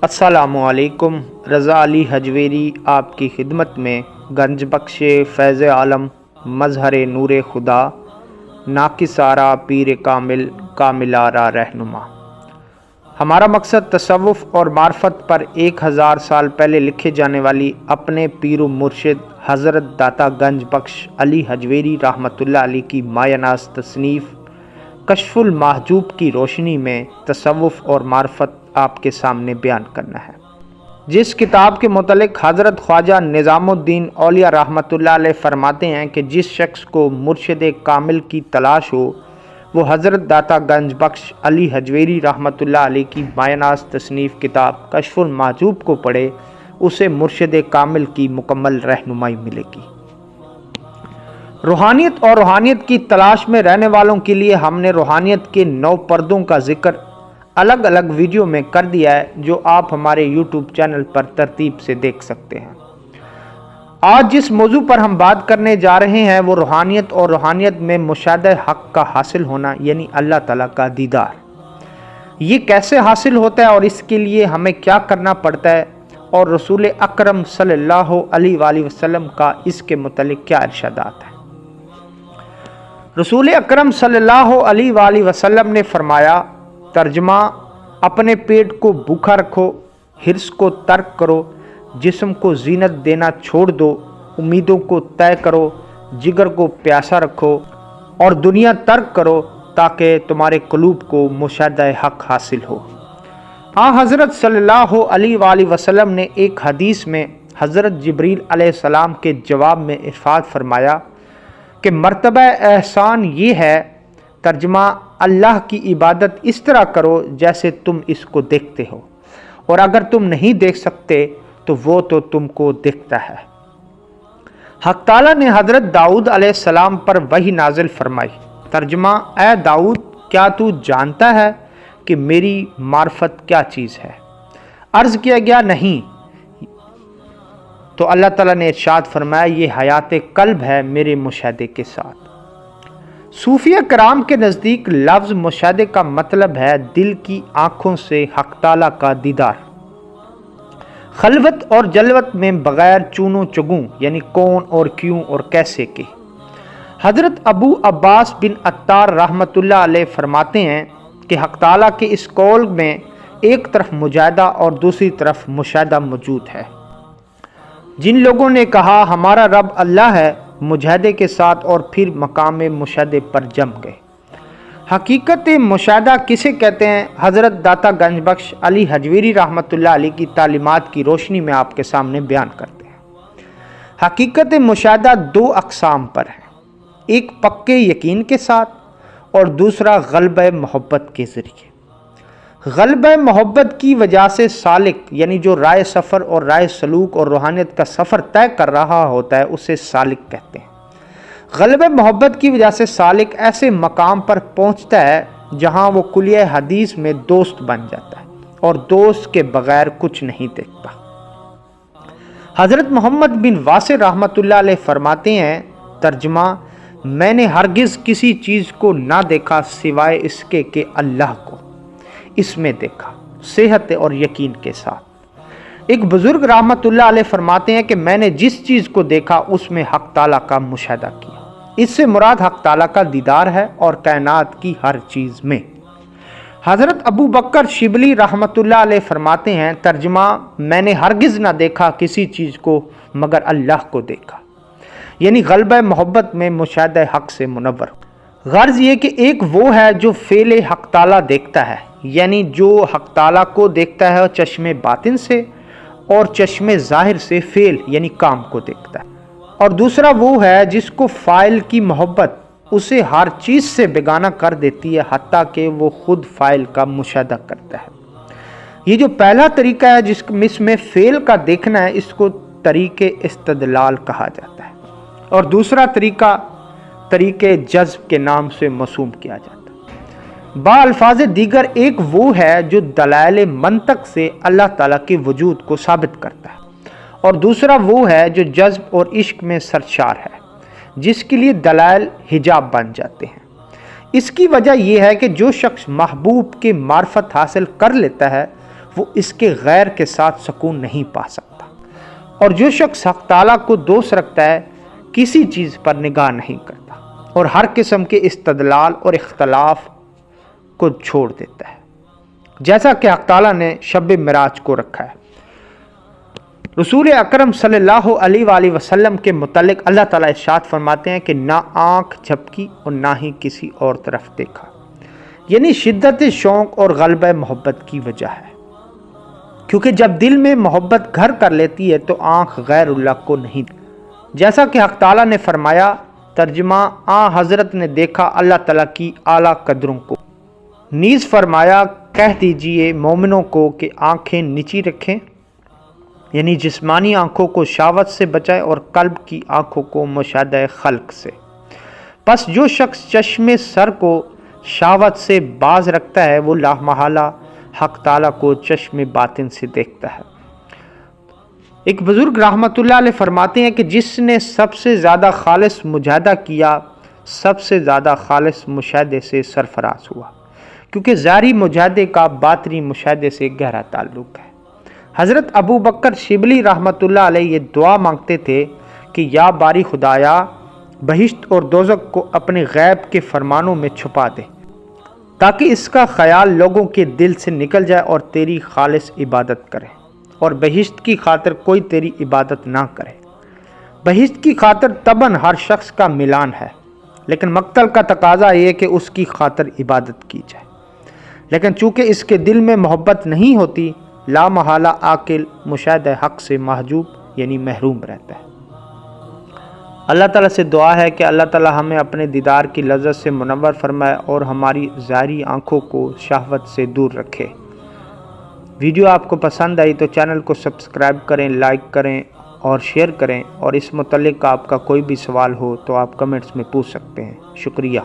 السلام علیکم۔ رضا علی حجویری آپ کی خدمت میں، گنج بخش فیض عالم، مظہر نور خدا، ناقص آرا پیر کامل، کامل آرا رہنما۔ ہمارا مقصد تصوف اور معرفت پر 1000 سال پہلے لکھے جانے والی اپنے پیر و مرشد حضرت داتا گنج بخش علی حجویری رحمۃ اللہ علیہ کی مایہ ناز تصنیف کشف المحجوب کی روشنی میں تصوف اور معرفت آپ کے سامنے بیان کرنا ہے، جس کتاب کے متعلق حضرت خواجہ نظام الدین اولیاء رحمۃ اللہ علیہ فرماتے ہیں کہ جس شخص کو مرشد کامل کی تلاش ہو وہ حضرت داتا گنج بخش علی حجویری رحمۃ اللہ علیہ کی مایہ ناز تصنیف کتاب کشف المحجوب کو پڑھے، اسے مرشد کامل کی مکمل رہنمائی ملے گی۔ روحانیت اور روحانیت کی تلاش میں رہنے والوں کے لیے ہم نے روحانیت کے 9 پردوں کا ذکر الگ الگ ویڈیو میں کر دیا ہے، جو آپ ہمارے یوٹیوب چینل پر ترتیب سے دیکھ سکتے ہیں۔ آج جس موضوع پر ہم بات کرنے جا رہے ہیں وہ روحانیت اور روحانیت میں مشاہدہ حق کا حاصل ہونا، یعنی اللہ تعالیٰ کا دیدار۔ یہ کیسے حاصل ہوتا ہے اور اس کے لیے ہمیں کیا کرنا پڑتا ہے، اور رسول اکرم صلی اللہ علیہ وآلہ وسلم کا اس کے متعلق کیا ارشادات ہیں۔ رسول اکرم صلی اللہ علیہ وآلہ وسلم نے فرمایا، ترجمہ: اپنے پیٹ کو بھوکا رکھو، حرص کو ترک کرو، جسم کو زینت دینا چھوڑ دو، امیدوں کو طے کرو، جگر کو پیاسا رکھو اور دنیا ترک کرو، تاکہ تمہارے قلوب کو مشاہدہ حق حاصل ہو۔ حضرت صلی اللہ علیہ وآلہ وسلم نے ایک حدیث میں حضرت جبریل علیہ السلام کے جواب میں ارشاد فرمایا کہ مرتبہ احسان یہ ہے، ترجمہ: اللہ کی عبادت اس طرح کرو جیسے تم اس کو دیکھتے ہو، اور اگر تم نہیں دیکھ سکتے تو وہ تو تم کو دیکھتا ہے۔ حق تعالیٰ نے حضرت داؤد علیہ السلام پر وحی نازل فرمائی، ترجمہ: اے داؤد، کیا تو جانتا ہے کہ میری معرفت کیا چیز ہے؟ عرض کیا گیا، نہیں۔ تو اللہ تعالیٰ نے ارشاد فرمایا، یہ حیات قلب ہے میرے مشاہدے کے ساتھ۔ صوفیہ کرام کے نزدیک لفظ مشاہدے کا مطلب ہے دل کی آنکھوں سے حق تعالیٰ کا دیدار، خلوت اور جلوت میں بغیر چونوں چگوں، یعنی کون اور کیوں اور کیسے کے۔ حضرت ابو عباس بن عطار رحمۃ اللہ علیہ فرماتے ہیں کہ حق تعالیٰ کے اس قول میں ایک طرف مجاہدہ اور دوسری طرف مشاہدہ موجود ہے۔ جن لوگوں نے کہا ہمارا رب اللہ ہے مجاہدے کے ساتھ، اور پھر مقام مشاہدے پر جم گئے۔ حقیقت مشاہدہ کسے کہتے ہیں، حضرت داتا گنج بخش علی حجویری رحمۃ اللہ علیہ کی تعلیمات کی روشنی میں آپ کے سامنے بیان کرتے ہیں۔ حقیقت مشاہدہ 2 اقسام پر ہے، ایک پکے یقین کے ساتھ اور دوسرا غلبہ محبت کے ذریعے۔ غلبہ محبت کی وجہ سے سالک، یعنی جو رائے سفر اور رائے سلوک اور روحانیت کا سفر طے کر رہا ہوتا ہے، اسے سالک کہتے ہیں۔ غلبہ محبت کی وجہ سے سالک ایسے مقام پر پہنچتا ہے جہاں وہ کلیہ حدیث میں دوست بن جاتا ہے اور دوست کے بغیر کچھ نہیں دیکھتا۔ حضرت محمد بن واسع رحمۃ اللہ علیہ فرماتے ہیں، ترجمہ: میں نے ہرگز کسی چیز کو نہ دیکھا سوائے اس کے کہ اللہ کو اس میں دیکھا، صحت اور یقین کے ساتھ۔ ایک بزرگ رحمت اللہ علیہ فرماتے ہیں کہ میں نے جس چیز کو دیکھا اس میں حق تعالیٰ کا مشاہدہ کیا۔ اس سے مراد حق تعالیٰ کا دیدار ہے اور کائنات کی ہر چیز میں۔ حضرت ابو بکر شبلی رحمت اللہ علیہ فرماتے ہیں، ترجمہ: میں نے ہرگز نہ دیکھا کسی چیز کو مگر اللہ کو دیکھا، یعنی غلبہ محبت میں مشاہدہ حق سے منور۔ غرض یہ کہ ایک وہ ہے جو فعل حق تعالیٰ دیکھتا ہے، یعنی جو حق تعالیٰ کو دیکھتا ہے چشم باطن سے، اور چشم ظاہر سے فعل یعنی کام کو دیکھتا ہے، اور دوسرا وہ ہے جس کو فاعل کی محبت اسے ہر چیز سے بیگانہ کر دیتی ہے، حتیٰ کہ وہ خود فاعل کا مشاہدہ کرتا ہے۔ یہ جو پہلا طریقہ ہے جس میں فعل کا دیکھنا ہے، اس کو طریق استدلال کہا جاتا ہے، اور دوسرا طریقہ طریق جذب کے نام سے موسوم کیا جاتا ہے۔ با الفاظ دیگر ایک وہ ہے جو دلائل منطق سے اللہ تعالیٰ کے وجود کو ثابت کرتا ہے، اور دوسرا وہ ہے جو جذب اور عشق میں سرشار ہے، جس کے لیے دلائل حجاب بن جاتے ہیں۔ اس کی وجہ یہ ہے کہ جو شخص محبوب کی معرفت حاصل کر لیتا ہے وہ اس کے غیر کے ساتھ سکون نہیں پا سکتا، اور جو شخص حق تعالیٰ کو دوست رکھتا ہے کسی چیز پر نگاہ نہیں کرتا اور ہر قسم کے استدلال اور اختلاف کو چھوڑ دیتا ہے، جیسا کہ حق تعالیٰ نے شب معراج کو رکھا ہے۔ رسول اکرم صلی اللہ علیہ وآلہ وسلم کے متعلق اللہ تعالیٰ ارشاد فرماتے ہیں کہ نہ آنکھ جھپکی اور نہ ہی کسی اور طرف دیکھا، یعنی شدت شوق اور غلبہ محبت کی وجہ ہے، کیونکہ جب دل میں محبت گھر کر لیتی ہے تو آنکھ غیر اللہ کو نہیں، جیسا کہ حق تعالیٰ نے فرمایا، ترجمہ حضرت نے دیکھا اللہ تعالیٰ کی اعلیٰ قدروں کو، نیز فرمایا کہہ دیجئے مومنوں کو کہ آنکھیں نیچی رکھیں، یعنی جسمانی آنکھوں کو شہوت سے بچائے اور قلب کی آنکھوں کو مشاہدہ خلق سے۔ پس جو شخص چشم سر کو شہوت سے باز رکھتا ہے وہ لا محالہ حق تعالیٰ کو چشم باطن سے دیکھتا ہے۔ ایک بزرگ رحمۃ اللہ علیہ فرماتے ہیں کہ جس نے سب سے زیادہ خالص مجاہدہ کیا سب سے زیادہ خالص مشاہدے سے سرفراز ہوا، کیونکہ ظاہری مجاہدے کا باطنی مشاہدے سے گہرا تعلق ہے۔ حضرت ابو بکر شبلی رحمۃ اللہ علیہ یہ دعا مانگتے تھے کہ یا باری خدایا بہشت اور دوزخ کو اپنے غیب کے فرمانوں میں چھپا دے تاکہ اس کا خیال لوگوں کے دل سے نکل جائے اور تیری خالص عبادت کرے، اور بہشت کی خاطر کوئی تیری عبادت نہ کرے۔ بہشت کی خاطر طبعاً ہر شخص کا ملان ہے، لیکن مقتل کا تقاضا یہ کہ اس کی خاطر عبادت کی جائے، لیکن چونکہ اس کے دل میں محبت نہیں ہوتی لا محالہ عاقل مشاہدہ حق سے محجوب یعنی محروم رہتا ہے۔ اللہ تعالیٰ سے دعا ہے کہ اللہ تعالیٰ ہمیں اپنے دیدار کی لذت سے منور فرمائے اور ہماری ظاہری آنکھوں کو شہوت سے دور رکھے۔ ویڈیو آپ کو پسند آئی تو چینل کو سبسکرائب کریں، لائک کریں اور شیئر کریں، اور اس متعلق آپ کا کوئی بھی سوال ہو تو آپ کمنٹس میں پوچھ سکتے ہیں۔ شکریہ۔